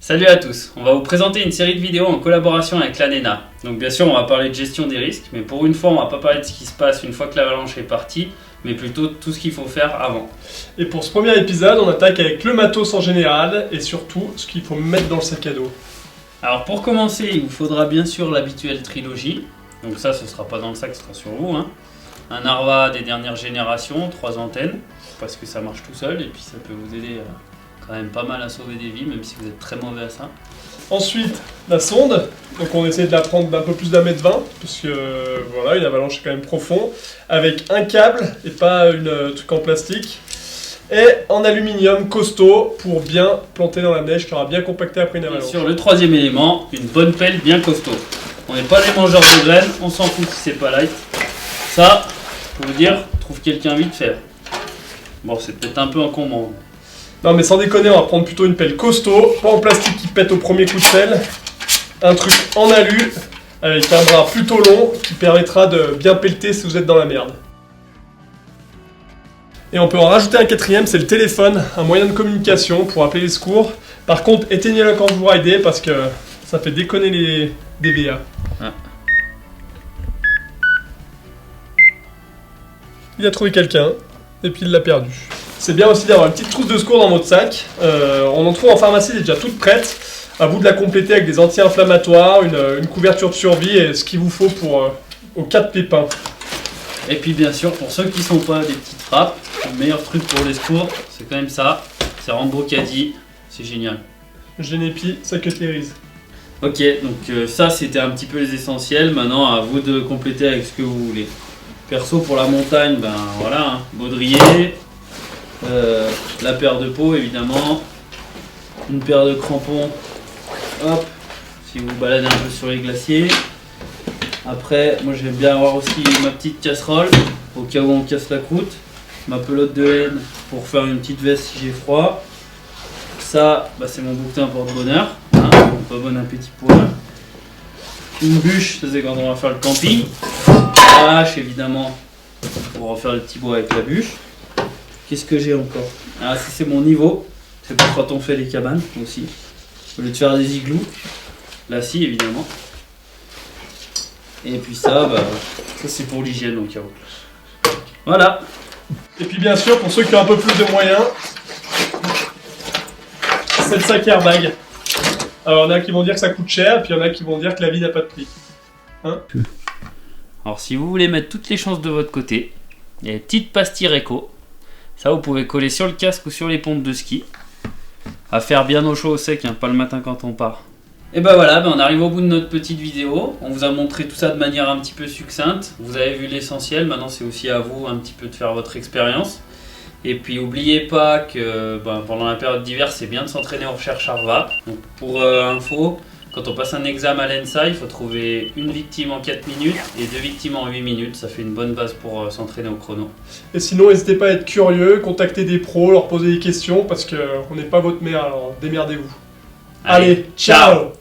Salut à tous, on va vous présenter une série de vidéos en collaboration avec l'ANENA. Donc bien sûr on va parler de gestion des risques, mais pour une fois on va pas parler de ce qui se passe une fois que l'avalanche est partie, mais plutôt de tout ce qu'il faut faire avant. Et pour ce premier épisode, on attaque avec le matos en général et surtout ce qu'il faut mettre dans le sac à dos. Alors pour commencer, il vous faudra bien sûr l'habituelle trilogie. Donc ça, ce sera pas dans le sac, ce sera sur vous. Un Narva des dernières générations, 3 antennes, parce que ça marche tout seul et puis ça peut vous aider quand même pas mal à sauver des vies, même si vous êtes très mauvais à ça. Ensuite, la sonde. Donc on essaie de la prendre d'un peu plus d'1,20 m, parce que voilà, une avalanche est quand même profond, avec un câble et pas une truc en plastique. Et en aluminium costaud pour bien planter dans la neige qui aura bien compacté après une avalanche. Et sur le troisième élément, une bonne pelle bien costaud. On n'est pas des mangeurs de graines, on s'en fout si c'est pas light. Ça, pour vous dire, trouve quelqu'un vite fait. Bon, c'est peut-être un peu encombrant. Non mais sans déconner, on va prendre plutôt une pelle costaud, pas en plastique qui pète au premier coup de pelle. Un truc en alu, avec un bras plutôt long, qui permettra de bien pelleter si vous êtes dans la merde. Et on peut en rajouter un quatrième, c'est le téléphone, un moyen de communication pour appeler les secours. Par contre, éteignez-le quand vous ridez parce que ça fait déconner les DVA. Ah. Il a trouvé quelqu'un, et puis il l'a perdu. C'est bien aussi d'avoir une petite trousse de secours dans votre sac. On en trouve en pharmacie, elle est déjà toute prête. À vous de la compléter avec des anti-inflammatoires, une couverture de survie et ce qu'il vous faut pour aux cas de pépins. Et puis bien sûr, pour ceux qui ne sont pas des petites frappes, le meilleur truc pour les secours, c'est quand même ça. C'est Rambo Caddy, c'est génial. Génépi, ça cutlérise. Ok, donc ça c'était un petit peu les essentiels. Maintenant, à vous de compléter avec ce que vous voulez. Perso, pour la montagne, ben voilà, baudrier, la paire de peaux évidemment, une paire de crampons, hop, si vous vous baladez un peu sur les glaciers. Après, moi j'aime bien avoir aussi ma petite casserole, au cas où on casse la croûte, ma pelote de laine pour faire une petite veste si j'ai froid. Ça, bah, c'est mon bouquetin porte-bonheur, hein, donc bon appétit pour eux. Une bûche, ça c'est quand on va faire le camping. La hache évidemment, pour refaire le petit bois avec la bûche. Qu'est-ce que j'ai encore? Ah, ça c'est mon niveau, c'est pour quand on fait les cabanes aussi. Au lieu de faire des igloos, la scie évidemment. Et puis ça, bah, ça c'est pour l'hygiène au cas où. Voilà. Et puis bien sûr, pour ceux qui ont un peu plus de moyens, c'est le sac airbag. Alors il y en a qui vont dire que ça coûte cher, puis il y en a qui vont dire que la vie n'a pas de prix. Hein? Alors si vous voulez mettre toutes les chances de votre côté, il y a les petites pastilles Réco. Ça vous pouvez coller sur le casque ou sur les pompes de ski. À faire bien au chaud au sec, hein, pas le matin quand on part. Et ben voilà, on arrive au bout de notre petite vidéo. On vous a montré tout ça de manière un petit peu succincte. Vous avez vu l'essentiel, maintenant c'est aussi à vous un petit peu de faire votre expérience. Et puis n'oubliez pas que pendant la période d'hiver, c'est bien de s'entraîner en recherche ARVA. Donc pour info, quand on passe un examen à l'ENSA, il faut trouver une victime en 4 minutes et 2 victimes en 8 minutes. Ça fait une bonne base pour s'entraîner au chrono. Et sinon, n'hésitez pas à être curieux, contacter des pros, leur poser des questions parce qu'on n'est pas votre mère, alors démerdez-vous. Allez, ciao!